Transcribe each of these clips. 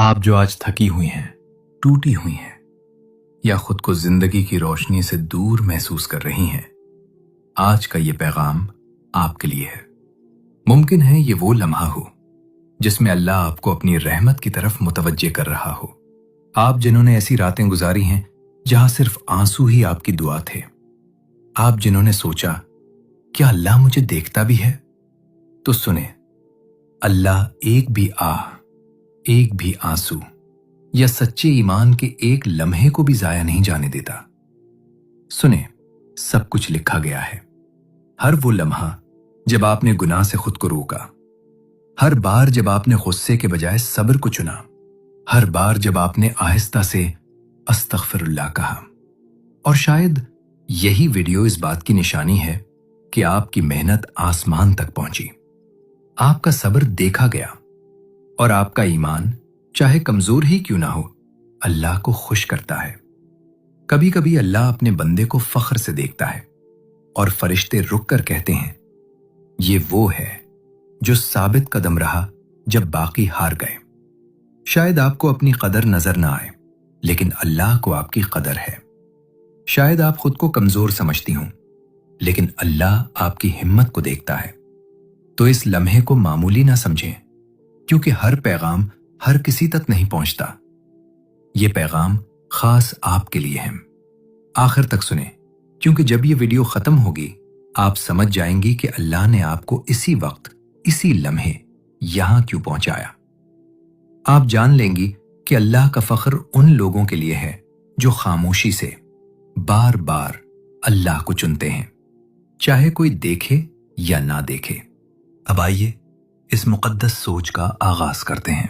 آپ جو آج تھکی ہوئی ہیں، ٹوٹی ہوئی ہیں یا خود کو زندگی کی روشنی سے دور محسوس کر رہی ہیں، آج کا یہ پیغام آپ کے لیے ہے۔ ممکن ہے یہ وہ لمحہ ہو جس میں اللہ آپ کو اپنی رحمت کی طرف متوجہ کر رہا ہو۔ آپ جنہوں نے ایسی راتیں گزاری ہیں جہاں صرف آنسو ہی آپ کی دعا تھے۔ آپ جنہوں نے سوچا کیا اللہ مجھے دیکھتا بھی ہے؟ تو سنیں، اللہ ایک بھی آہ، ایک بھی آنسو یا سچے ایمان کے ایک لمحے کو بھی ضائع نہیں جانے دیتا۔ سنیں، سب کچھ لکھا گیا ہے۔ ہر وہ لمحہ جب آپ نے گناہ سے خود کو روکا، ہر بار جب آپ نے غصے کے بجائے صبر کو چنا، ہر بار جب آپ نے آہستہ سے استغفر اللہ کہا۔ اور شاید یہی ویڈیو اس بات کی نشانی ہے کہ آپ کی محنت آسمان تک پہنچی، آپ کا صبر دیکھا گیا، اور آپ کا ایمان چاہے کمزور ہی کیوں نہ ہو اللہ کو خوش کرتا ہے۔ کبھی کبھی اللہ اپنے بندے کو فخر سے دیکھتا ہے اور فرشتے رک کر کہتے ہیں، یہ وہ ہے جو ثابت قدم رہا جب باقی ہار گئے۔ شاید آپ کو اپنی قدر نظر نہ آئے، لیکن اللہ کو آپ کی قدر ہے۔ شاید آپ خود کو کمزور سمجھتی ہوں، لیکن اللہ آپ کی ہمت کو دیکھتا ہے۔ تو اس لمحے کو معمولی نہ سمجھیں، کیونکہ ہر پیغام ہر کسی تک نہیں پہنچتا۔ یہ پیغام خاص آپ کے لیے ہے۔ آخر تک سنیں، کیونکہ جب یہ ویڈیو ختم ہوگی آپ سمجھ جائیں گی کہ اللہ نے آپ کو اسی وقت، اسی لمحے یہاں کیوں پہنچایا۔ آپ جان لیں گی کہ اللہ کا فخر ان لوگوں کے لیے ہے جو خاموشی سے بار بار اللہ کو چنتے ہیں، چاہے کوئی دیکھے یا نہ دیکھے۔ اب آئیے اس مقدس سوچ کا آغاز کرتے ہیں،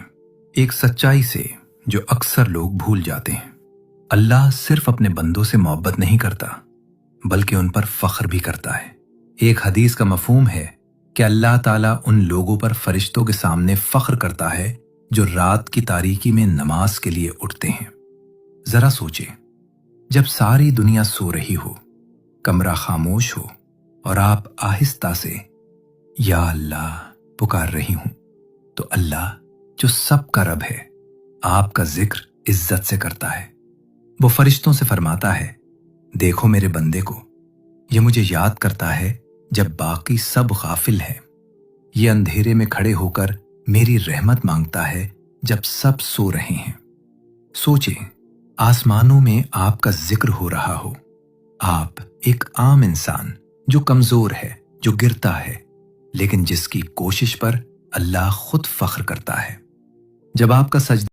ایک سچائی سے جو اکثر لوگ بھول جاتے ہیں۔ اللہ صرف اپنے بندوں سے محبت نہیں کرتا، بلکہ ان پر فخر بھی کرتا ہے۔ ایک حدیث کا مفہوم ہے کہ اللہ تعالیٰ ان لوگوں پر فرشتوں کے سامنے فخر کرتا ہے جو رات کی تاریکی میں نماز کے لیے اٹھتے ہیں۔ ذرا سوچیں، جب ساری دنیا سو رہی ہو، کمرہ خاموش ہو، اور آپ آہستہ سے یا اللہ پکار رہی ہوں، تو اللہ جو سب کا رب ہے آپ کا ذکر عزت سے کرتا ہے۔ وہ فرشتوں سے فرماتا ہے، دیکھو میرے بندے کو، یہ مجھے یاد کرتا ہے جب باقی سب غافل ہیں، یہ اندھیرے میں کھڑے ہو کر میری رحمت مانگتا ہے جب سب سو رہے ہیں۔ سوچیں، آسمانوں میں آپ کا ذکر ہو رہا ہو، آپ ایک عام انسان جو کمزور ہے، جو گرتا ہے، لیکن جس کی کوشش پر اللہ خود فخر کرتا ہے۔ جب آپ کا سجدہ